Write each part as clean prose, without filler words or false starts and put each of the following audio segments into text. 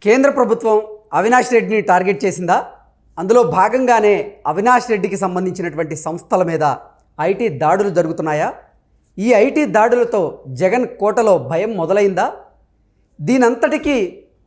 కేంద్ర ప్రభుత్వం అవినాష్ రెడ్డిని టార్గెట్ చేసిందా? అందులో భాగంగానే అవినాష్ రెడ్డికి సంబంధించినటువంటి సంస్థల మీద ఐటీ దాడులు జరుగుతున్నాయా? ఈ ఐటీ దాడులతో జగన్ కోటలో భయం మొదలైందా? దీనంతటికీ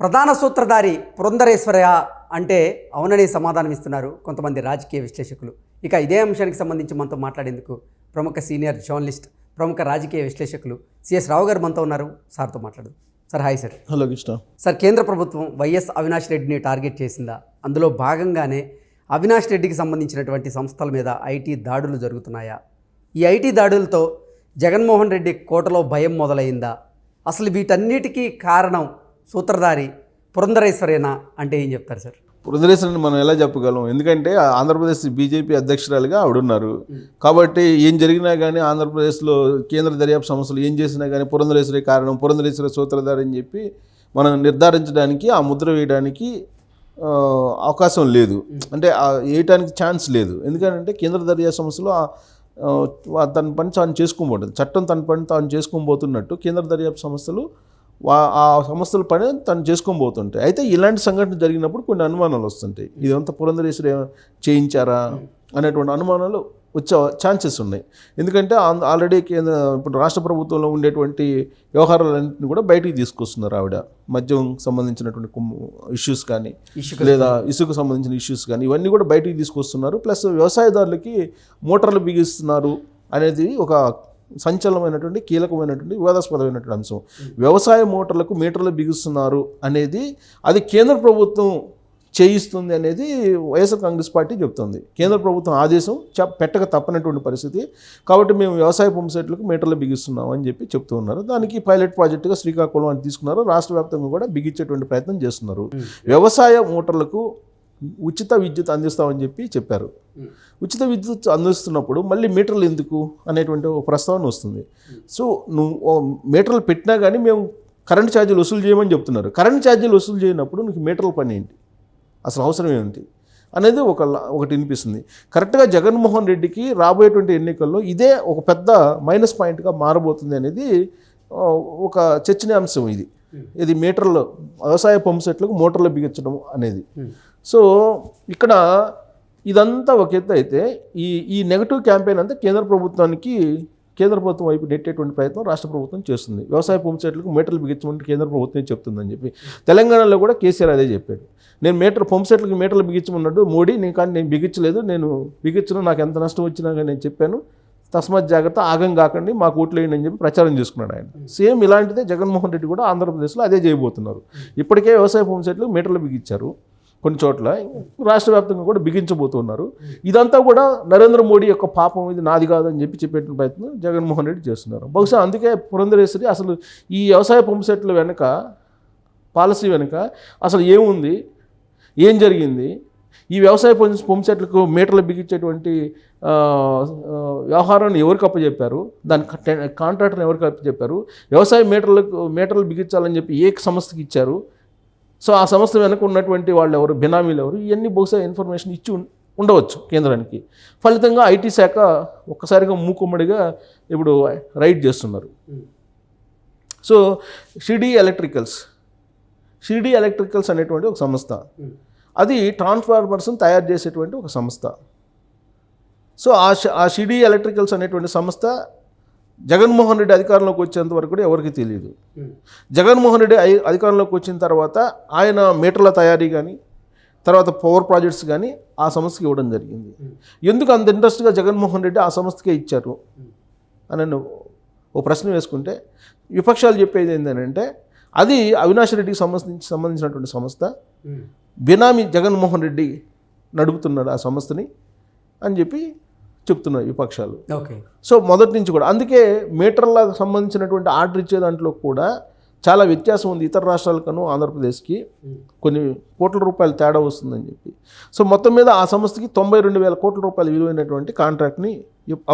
ప్రధాన సూత్రధారి పురంధరేశ్వరయ్య అంటే అవునని సమాధానం ఇస్తున్నారు కొంతమంది రాజకీయ విశ్లేషకులు. ఇక ఇదే అంశానికి సంబంధించి మనతో మాట్లాడేందుకు ప్రముఖ సీనియర్ జర్నలిస్ట్, ప్రముఖ రాజకీయ విశ్లేషకులు సిఎస్ రావు గారు మనతో ఉన్నారు. సార్తో మాట్లాడు. Sir hi sir. Hello Krishna. Sir, కేంద్ర ప్రభుత్వం వైఎస్ అవినాష్ రెడ్డిని టార్గెట్ చేసిందా? అందులో భాగంగానే అవినాష్ రెడ్డికి సంబంధించినటువంటి సంస్థల మీద ఐటీ దాడులు జరుగుతున్నాయా? ఈ ఐటీ దాడులతో జగన్మోహన్ రెడ్డి కోటలో భయం మొదలైందా? అసలు వీటన్నిటికీ కారణం సూత్రధారి పురంధరేశ్వరేనా అంటే ఏం చెప్తారు సార్? పురంధరేశ్వరిని మనం ఎలా చెప్పగలం? ఎందుకంటే ఆంధ్రప్రదేశ్ బీజేపీ అధ్యక్షురాలుగా ఆవిడున్నారు కాబట్టి ఏం జరిగినా కానీ ఆంధ్రప్రదేశ్లో కేంద్ర దర్యాప్తు సంస్థలు ఏం చేసినా కానీ పురంధరేశ్వరి కారణం, పురంధరేశ్వరి సూత్రధారి అని చెప్పి మనం నిర్ధారించడానికి, ఆ ముద్ర వేయడానికి అవకాశం లేదు. అంటే వేయటానికి ఛాన్స్ లేదు. ఎందుకంటే కేంద్ర దర్యాప్తు సంస్థలు తన పని తాను చేసుకోబోతుంది. చట్టం తన పని తాను చేసుకోబోతున్నట్టు కేంద్ర దర్యాప్తు సంస్థలు ఆ సంస్థల పని తను చేసుకోబోతుంటాయి. అయితే ఇలాంటి సంఘటన జరిగినప్పుడు కొన్ని అనుమానాలు వస్తుంటాయి. ఇదంతా పురంధరేశ్వరి చేయించారా అనేటువంటి అనుమానాలు వచ్చే ఛాన్సెస్ ఉన్నాయి. ఎందుకంటే ఆల్రెడీ ఇప్పుడు రాష్ట్ర ప్రభుత్వంలో ఉండేటువంటి వ్యవహారాలన్నింటినీ కూడా బయటికి తీసుకొస్తున్నారు. ఆవిడ మద్యం సంబంధించినటువంటి ఇష్యూస్ కానీ, లేదా ఇసుకు సంబంధించిన ఇష్యూస్ కానీ, ఇవన్నీ కూడా బయటికి తీసుకొస్తున్నారు. ప్లస్ వ్యవసాయదారులకి మోటార్లు బిగిస్తున్నారు అనేది ఒక సంచలనమైనటువంటి, కీలకమైనటువంటి, వివాదాస్పదమైనటువంటి అంశం. వ్యవసాయ మోటార్లకు మీటర్లు బిగిస్తున్నారు అనేది అది కేంద్ర ప్రభుత్వం చేయిస్తుంది అనేది వైఎస్ఆర్ కాంగ్రెస్ పార్టీ చెప్తుంది. కేంద్ర ప్రభుత్వం ఆదేశం పెట్టక తప్పనటువంటి పరిస్థితి. కాబట్టి మేము వ్యవసాయ పంప్ సెట్లకు మీటర్లు బిగిస్తున్నాం అని చెప్పి చెప్తూ ఉన్నారు. దానికి పైలట్ ప్రాజెక్టుగా శ్రీకాకుళం అని తీసుకున్నారు. రాష్ట్ర వ్యాప్తంగా కూడా బిగించేటువంటి ప్రయత్నం చేస్తున్నారు. వ్యవసాయ మోటార్లకు ఉచిత విద్యుత్ అందిస్తామని చెప్పి చెప్పారు. ఉచిత విద్యుత్ అందిస్తున్నప్పుడు మళ్ళీ మీటర్లు ఎందుకు అనేటువంటి ఒక ప్రస్తావన వస్తుంది. సో నువ్వు మీటర్లు పెట్టినా కానీ మేము కరెంట్ ఛార్జీలు వసూలు చేయమని చెప్తున్నారు. కరెంట్ ఛార్జీలు వసూలు చేయనప్పుడు నీకు మీటర్ల పని ఏంటి, అసలు అవసరం ఏంటి అనేది ఒకటి వినిపిస్తుంది. కరెక్ట్గా జగన్మోహన్ రెడ్డికి రాబోయేటువంటి ఎన్నికల్లో ఇదే ఒక పెద్ద మైనస్ పాయింట్గా మారబోతుంది అనేది ఒక చర్చనీయాంశం. ఇది మీటర్లు, వ్యవసాయ పంప్ సెట్లకు మోటార్లు బిగించడం అనేది. సో ఇక్కడ ఇదంతా ఒక ఎత్తు అయితే ఈ నెగటివ్ క్యాంపెయిన్ అంతా కేంద్ర ప్రభుత్వం వైపు నెట్టేటువంటి ప్రయత్నం రాష్ట్ర ప్రభుత్వం చేస్తుంది. వ్యవసాయ పంప్ సెట్లకు మీటర్లు బిగించమంటే కేంద్ర ప్రభుత్వం చెప్తుందని చెప్పి తెలంగాణలో కూడా కేసీఆర్ అదే చెప్పాడు. నేను పంప్ సెట్లకు మీటర్లు బిగించమన్నాడు మోడీ, నేను బిగించలేదు, నేను బిగించను, నాకు ఎంత నష్టం వచ్చినా కానీ నేను చెప్పాను, తస్మాత్ జాగ్రత్త, ఆగం కాకండి, మాకు ఓట్లు వేయండి అని చెప్పి ప్రచారం చేసుకున్నాడు ఆయన. సేమ్ ఇలాంటిదే జగన్మోహన్ రెడ్డి కూడా ఆంధ్రప్రదేశ్లో అదే చేయబోతున్నారు. ఇప్పటికే వ్యవసాయ పంప్ సెట్లు మీటర్లు బిగించారు, కొన్ని చోట్ల రాష్ట్ర వ్యాప్తంగా కూడా బిగించబోతున్నారు. ఇదంతా కూడా నరేంద్ర మోడీ యొక్క పాపం, ఇది నాది కాదని చెప్పి చెప్పేటువంటి ప్రయత్నం జగన్మోహన్ రెడ్డి చేస్తున్నారు. బహుశా అందుకే పురంధరేశ్వరి అసలు ఈ వ్యవసాయ పంప్ సెట్ల వెనుక, పాలసీ వెనుక అసలు ఏముంది, ఏం జరిగింది, ఈ వ్యవసాయ పంప్ సెట్లకు మీటర్లు బిగించేటువంటి వ్యవహారాన్ని ఎవరికి అప్పచెప్పారు, దాని కాంట్రాక్టర్ని ఎవరికి అప్పచెప్పారు, వ్యవసాయ మీటర్లు బిగించాలని చెప్పి ఏ సంస్థకి ఇచ్చారు, సో ఆ సంస్థ వెనక ఉన్నటువంటి వాళ్ళు ఎవరు, బినామీలు ఎవరు, ఇవన్నీ బహుశా ఇన్ఫర్మేషన్ ఇచ్చి ఉండవచ్చు కేంద్రానికి. ఫలితంగా ఐటీ శాఖ ఒక్కసారిగా మూకుమ్మడిగా ఇప్పుడు రైడ్ చేస్తున్నారు. సో షిర్డీ ఎలక్ట్రికల్స్ అనేటువంటి ఒక సంస్థ, అది ట్రాన్స్ఫార్మర్స్ని తయారు చేసేటువంటి ఒక సంస్థ. సో ఆ షిర్డీ ఎలక్ట్రికల్స్ అనేటువంటి సంస్థ జగన్మోహన్ రెడ్డి అధికారంలోకి వచ్చేంత వరకు కూడా ఎవరికి తెలియదు. జగన్మోహన్ రెడ్డి అధికారంలోకి వచ్చిన తర్వాత ఆయన మీటర్ల తయారీ కానీ, తర్వాత పవర్ ప్రాజెక్ట్స్ కానీ ఆ సంస్థకి ఇవ్వడం జరిగింది. ఎందుకు అంత ఇంట్రెస్ట్గా జగన్మోహన్ రెడ్డి ఆ సంస్థకే ఇచ్చారు అని ఓ ప్రశ్న వేసుకుంటే విపక్షాలు చెప్పేది ఏంటంటే అది అవినాష్ రెడ్డికి సంబంధించినటువంటి సంస్థ, బినామీ జగన్మోహన్ రెడ్డి నడుపుతున్నాడు ఆ సంస్థని అని చెప్పి చెప్తున్నాయి విపక్షాలు. ఓకే. సో మొదటి నుంచి కూడా అందుకే మీటర్లకు సంబంధించినటువంటి ఆర్డర్ ఇచ్చే దాంట్లో కూడా చాలా వ్యత్యాసం ఉంది. ఇతర రాష్ట్రాలకను ఆంధ్రప్రదేశ్కి కొన్ని కోట్ల రూపాయలు తేడా వస్తుందని చెప్పి. సో మొత్తం మీద ఆ సంస్థకి 92,000 కోట్ల రూపాయలు విలువైనటువంటి కాంట్రాక్ట్ని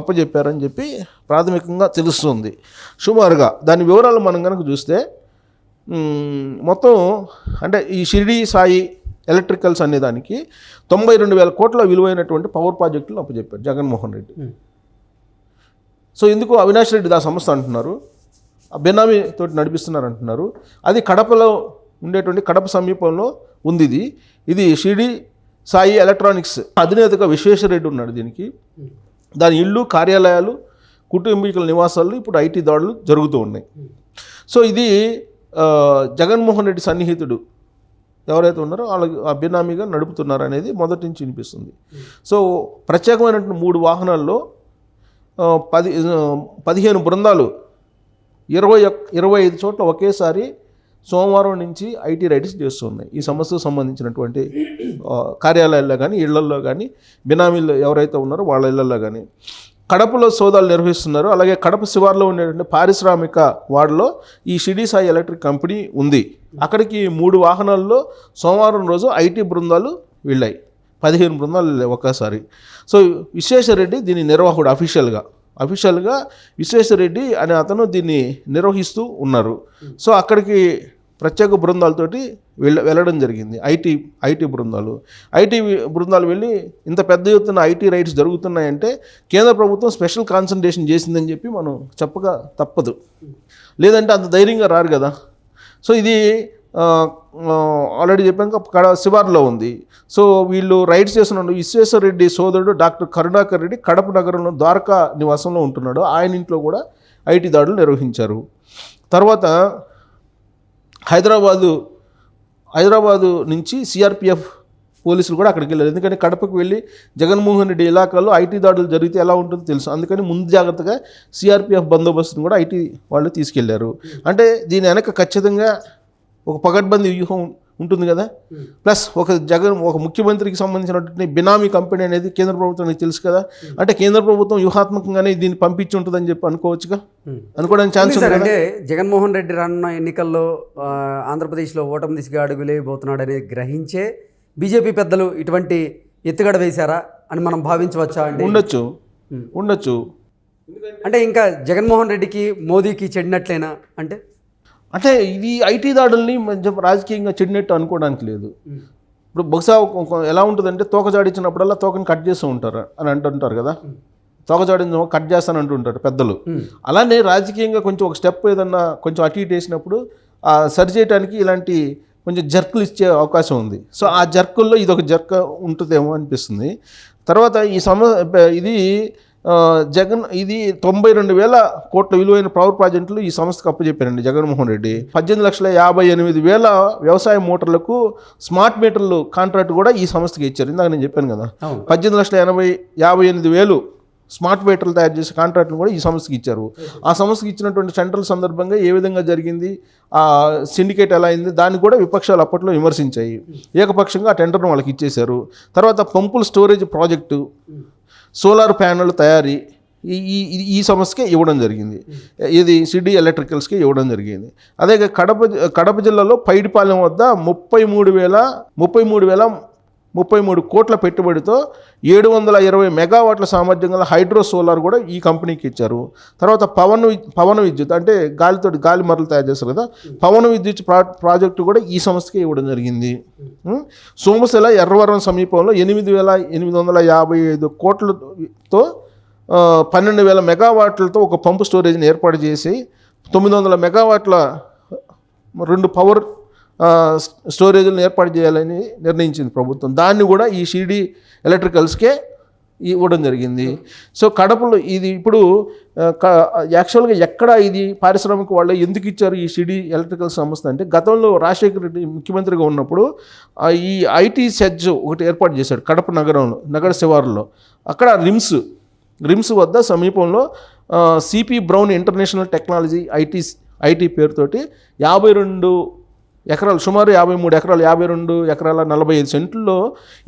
అప్పచెప్పారని చెప్పి ప్రాథమికంగా తెలుస్తుంది సుమారుగా. దాని వివరాలు మనం కనుక చూస్తే మొత్తం అంటే ఈ షిర్డీ సాయి ఎలక్ట్రికల్స్ అనే దానికి 92,000 కోట్ల విలువైనటువంటి పవర్ ప్రాజెక్టులు అప్పచెప్పారు జగన్మోహన్ రెడ్డి. సో ఎందుకు అవినాష్ రెడ్డి ఆ సంస్థ అంటున్నారు, బెనామీ తోటి నడిపిస్తున్నారు అంటున్నారు. అది కడపలో ఉండేటువంటి కడప సమీపంలో ఉంది ఇది షిరిడి సాయి ఎలక్ట్రానిక్స్ అధినేతగా విశ్వేశ్వరరెడ్డి ఉన్నాడు. దీనికి దాని ఇళ్ళు, కార్యాలయాలు, కుటుంబీకుల నివాసాల్లో ఇప్పుడు ఐటీ దాడులు జరుగుతూ ఉన్నాయి. సో ఇది జగన్మోహన్ రెడ్డి సన్నిహితుడు ఎవరైతే ఉన్నారో వాళ్ళకి అభినామీగా నడుపుతున్నారు అనేది మొదటి నుంచి వినిపిస్తుంది. సో ప్రత్యేకమైనటువంటి 3 వాహనాల్లో 15 బృందాలు 25 చోట్ల ఒకేసారి సోమవారం నుంచి ఐటీ రైడ్స్ చేస్తున్నాయి. ఈ సమస్యకు సంబంధించినటువంటి కార్యాలయాల్లో కానీ, ఇళ్లల్లో కానీ, బినామీలు ఎవరైతే ఉన్నారో వాళ్ళ ఇళ్లలో కానీ కడపలో సోదాలు నిర్వహిస్తున్నారు. అలాగే కడప శివార్లో ఉండేటువంటి పారిశ్రామిక వార్డులో ఈ షిరిడి సాయి ఎలక్ట్రిక్ కంపెనీ ఉంది. అక్కడికి 3 వాహనాల్లో సోమవారం రోజు ఐటీ బృందాలు వెళ్ళాయి. 15 బృందాలు వెళ్ళాయి ఒక్కసారి. సో విశ్వేశ్వరరెడ్డి దీని నిర్వాహకుడు అఫీషియల్గా విశ్వేశ్వరరెడ్డి అనే అతను దీన్ని నిర్వహిస్తూ ఉన్నారు. సో అక్కడికి ప్రత్యేక బృందాలతోటి వెళ్ళడం జరిగింది. ఐటీ బృందాలు వెళ్ళి ఇంత పెద్ద ఎత్తున ఐటీ రైడ్స్ జరుగుతున్నాయంటే కేంద్ర ప్రభుత్వం స్పెషల్ కాన్సన్ట్రేషన్ చేసిందని చెప్పి మనం చెప్పక తప్పదు. లేదంటే అంత ధైర్యంగా రారు కదా. సో ఇది ఆల్రెడీ చెప్పాక శివార్లో ఉంది. సో వీళ్ళు రైడ్స్ చేస్తున్న విశ్వేశ్వరరెడ్డి సోదరుడు డాక్టర్ కరుణాకర్ రెడ్డి కడప నగరంలో ద్వారకా నివాసంలో ఉంటున్నాడు. ఆయన ఇంట్లో కూడా ఐటీ దాడులు నిర్వహించారు. తర్వాత హైదరాబాదు నుంచి సిఆర్పిఎఫ్ పోలీసులు కూడా అక్కడికి వెళ్ళారు. ఎందుకంటే కడపకు వెళ్ళి జగన్మోహన్ రెడ్డి ఇలాకాలో ఐటీ దాడులు జరిగితే ఎలా ఉంటుందో తెలుసు. అందుకని ముందు జాగ్రత్తగా సిఆర్పిఎఫ్ బందోబస్తును కూడా ఐటీ వాళ్ళు తీసుకెళ్లారు. అంటే దీని వెనక ఖచ్చితంగా ఒక పగడ్బందీ వ్యూహం ఉంటుంది కదా. ప్లస్ ఒక ముఖ్యమంత్రికి సంబంధించినటువంటి బినామీ కంపెనీ అనేది కేంద్ర ప్రభుత్వానికి తెలుసు కదా. అంటే కేంద్ర ప్రభుత్వం వ్యూహాత్మకంగానే దీన్ని పంపించి ఉంటుందని చెప్పి అనుకోవచ్చుగా, అనుకోవడానికి ఛాన్స్ ఉంది. అంటే జగన్మోహన్ రెడ్డి రానున్న ఎన్నికల్లో ఆంధ్రప్రదేశ్లో ఓటమి దిశగా అడుగులేయబోతున్నాడని గ్రహించే బీజేపీ పెద్దలు ఇటువంటి ఎత్తుగడ వేశారా అని మనం భావించవచ్చా? అంటే ఉండొచ్చు. అంటే ఇంకా జగన్మోహన్ రెడ్డికి మోదీకి చెడినట్లేనా? అంటే ఇది ఐటీ దాడుల్ని రాజకీయంగా చెడినట్టు అనుకోవడానికి లేదు. ఇప్పుడు బహుశా ఎలా ఉంటుందంటే తోక జాడించినప్పుడల్లా తోకని కట్ చేస్తూ ఉంటారు అని అంటుంటారు కదా. తోక జాడించిన కట్ చేస్తాను అంటుంటారు పెద్దలు. అలానే రాజకీయంగా కొంచెం ఒక స్టెప్ ఏదన్నా కొంచెం అటు ఇటు వేసినప్పుడు సరి చేయడానికి ఇలాంటి కొంచెం జర్కులు ఇచ్చే అవకాశం ఉంది. సో ఆ జర్కుల్లో ఇది ఒక జర్క్ ఉంటుందేమో అనిపిస్తుంది. తర్వాత ఇది ఇది 92,000 కోట్ల విలువైన పవర్ ప్రాజెక్టులు ఈ సంస్థకు అప్పచెప్పారండి జగన్మోహన్ రెడ్డి. 18,58,000 వ్యవసాయ మోటార్లకు స్మార్ట్ మీటర్లు కాంట్రాక్ట్ కూడా ఈ సంస్థకి ఇచ్చారు. ఇందాక నేను చెప్పాను కదా, 18,58,000 స్మార్ట్ మీటర్లు తయారు చేసే కాంట్రాక్టులు కూడా ఈ సంస్థకి ఇచ్చారు. ఆ సంస్థకి ఇచ్చినటువంటి సెంట్రల్ సందర్భంగా ఏ విధంగా జరిగింది, ఆ సిండికేట్ ఎలా అయింది, దాన్ని కూడా విపక్షాలు అప్పట్లో విమర్శించాయి. ఏకపక్షంగా ఆ టెండర్ను వాళ్ళకి ఇచ్చేశారు. తర్వాత పంపుల స్టోరేజ్ ప్రాజెక్టు, సోలార్ ప్యానెల్ తయారీ ఈ సంస్థకే ఇవ్వడం జరిగింది. ఇది షిరిడి ఎలక్ట్రికల్స్కి ఇవ్వడం జరిగింది. అదే కడప జిల్లాలో పైడిపాలెం వద్ద 33,033 కోట్ల పెట్టుబడితో 720 మెగావాట్ల సామర్థ్యం గల హైడ్రో సోలార్ కూడా ఈ కంపెనీకి ఇచ్చారు. తర్వాత పవన విద్యుత్ అంటే గాలి మరలు తయారు చేస్తారు కదా, పవన విద్యుత్ ప్రాజెక్టు కూడా ఈ సంస్థకే ఇవ్వడం జరిగింది. సోమశిల ఎర్రవరం సమీపంలో 8,855 కోట్లతో 12,000 మెగావాట్లతో ఒక పంపు స్టోరేజ్ని ఏర్పాటు చేసి 900 మెగావాట్ల 2 పవర్ స్టోరేజ్లను ఏర్పాటు చేయాలని నిర్ణయించింది ప్రభుత్వం. దాన్ని కూడా ఈ షిరిడి ఎలక్ట్రికల్స్కే ఇవ్వడం జరిగింది. సో కడపలో ఇది ఇప్పుడు యాక్చువల్గా ఎక్కడ ఇది పారిశ్రామిక వాళ్ళు ఎందుకు ఇచ్చారు ఈ షిరిడి ఎలక్ట్రికల్ సంస్థ అంటే, గతంలో రాజశేఖర రెడ్డి ముఖ్యమంత్రిగా ఉన్నప్పుడు ఈ ఐటీ సెజ్ ఒకటి ఏర్పాటు చేశాడు కడప నగర శివారులో. అక్కడ రిమ్స్ వద్ద సమీపంలో CP brown international technology IT పేరుతోటి 52 ఎకరాలు, సుమారు 53 ఎకరాలు, 52 ఎకరాల 45 సెంట్లలో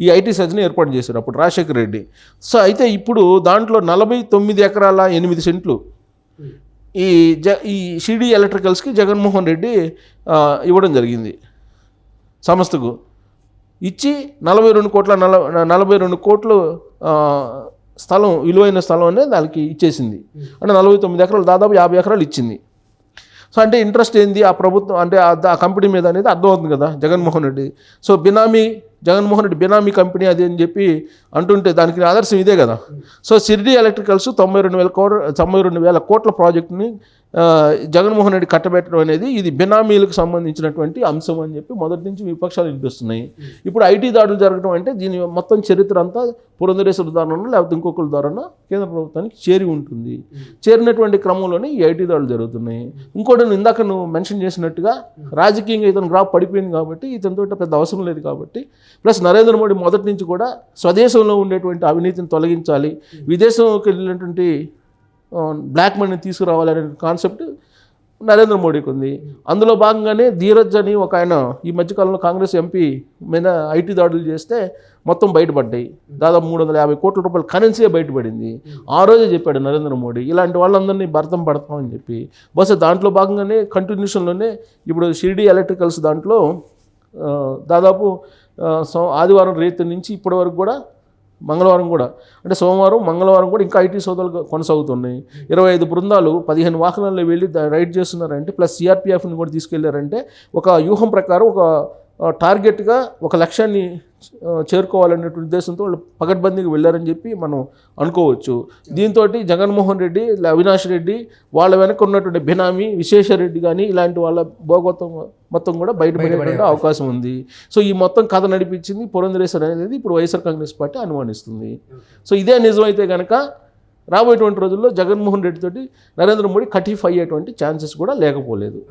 ఈ ఐటీ సెజ్ని ఏర్పాటు చేశారు అప్పుడు రాజశేఖర రెడ్డి. సో అయితే ఇప్పుడు దాంట్లో 49 ఎకరాల 8 సెంట్లు ఈ షిరిడి ఎలక్ట్రికల్స్కి జగన్మోహన్ రెడ్డి ఇవ్వడం జరిగింది. సంస్థకు ఇచ్చి 42 కోట్లు స్థలం, విలువైన స్థలం అనేది దానికి ఇచ్చేసింది. అంటే 49 ఎకరాలు, దాదాపు 50 ఎకరాలు ఇచ్చింది. సో అంటే ఇంట్రెస్ట్ ఏంది ఆ ప్రభుత్వం అంటే ఆ కంపెనీ మీద అనేది అర్థమవుతుంది కదా జగన్మోహన్ రెడ్డి. సో జగన్మోహన్ రెడ్డి బినామీ కంపెనీ అది అని చెప్పి అంటుంటే దానికి ఆదర్శం ఇదే కదా. సో షిరిడి ఎలక్ట్రికల్స్ 92,000 కోట్ల ప్రాజెక్టుని జగన్మోహన్ రెడ్డి కట్టబెట్టడం అనేది ఇది బినామీలకు సంబంధించినటువంటి అంశం అని చెప్పి మొదటి నుంచి విపక్షాలు వినిపిస్తున్నాయి. ఇప్పుడు ఐటీ దాడులు జరగడం అంటే దీని మొత్తం చరిత్ర అంతా పురంధరేశ్వర ద్వారానో లేకపోతే ఇంకొకరి ద్వారానో కేంద్ర ప్రభుత్వానికి చేరి ఉంటుంది. చేరినటువంటి క్రమంలోనే ఈ ఐటీ దాడులు జరుగుతున్నాయి. ఇంకోటి ఇందాక నువ్వు మెన్షన్ చేసినట్టుగా రాజకీయంగా ఇతను గ్రాఫ్ పడిపోయింది కాబట్టి ఇతనితో పెద్ద అవసరం లేదు కాబట్టి, ప్లస్ నరేంద్ర మోడీ మొదటి నుంచి కూడా స్వదేశంలో ఉండేటువంటి అవినీతిని తొలగించాలి, విదేశంలోకి వెళ్ళినటువంటి బ్లాక్ మనీని తీసుకురావాలనే కాన్సెప్ట్ నరేంద్ర మోడీకి ఉంది. అందులో భాగంగానే ధీరజ్ అని ఒక ఆయన ఈ మధ్యకాలంలో కాంగ్రెస్ ఎంపీ మీద ఐటీ దాడులు చేస్తే మొత్తం బయటపడ్డాయి. దాదాపు 350 కోట్ల రూపాయల కరెన్సీ బయటపడింది. ఆ రోజే చెప్పాడు నరేంద్ర మోడీ ఇలాంటి వాళ్ళందరినీ భర్తం పడతామని చెప్పి. బహుశా దాంట్లో భాగంగానే కంటిన్యూషన్లోనే ఇప్పుడు షిర్డీ ఎలక్ట్రికల్స్ దాంట్లో దాదాపు ఆదివారం రేతి నుంచి ఇప్పటి వరకు కూడా మంగళవారం కూడా అంటే సోమవారం మంగళవారం కూడా ఇంకా ఐటీ సోదాలు కొనసాగుతున్నాయి. 25 బృందాలు 15 వాహనాల్లో వెళ్ళి రైడ్ చేస్తున్నారంటే, ప్లస్ సిఆర్పిఎఫ్ని కూడా తీసుకెళ్లారంటే ఒక వ్యూహం ప్రకారం ఒక టార్గెట్గా ఒక లక్ష్యాన్ని చేరుకోవాలనేటువంటి ఉద్దేశంతో వాళ్ళు పకడ్బందీగా వెళ్ళారని చెప్పి మనం అనుకోవచ్చు. దీంతో జగన్మోహన్ రెడ్డి, అవినాష్ రెడ్డి, వాళ్ళ వెనక ఉన్నటువంటి బినామీ విశ్వేశ్వరరెడ్డి కానీ ఇలాంటి వాళ్ళ భోగోతం మొత్తం కూడా బయటపడేటువంటి అవకాశం ఉంది. సో ఈ మొత్తం కథ నడిపించింది పురంధరేశ్వర్ అనేది ఇప్పుడు వైఎస్ఆర్ కాంగ్రెస్ పార్టీ అనుమానిస్తుంది. సో ఇదే నిజమైతే కనుక రాబోయేటువంటి రోజుల్లో జగన్మోహన్ రెడ్డి తోటి నరేంద్ర మోడీ కటిఫ్ అయ్యేటువంటి ఛాన్సెస్ కూడా లేకపోలేదు.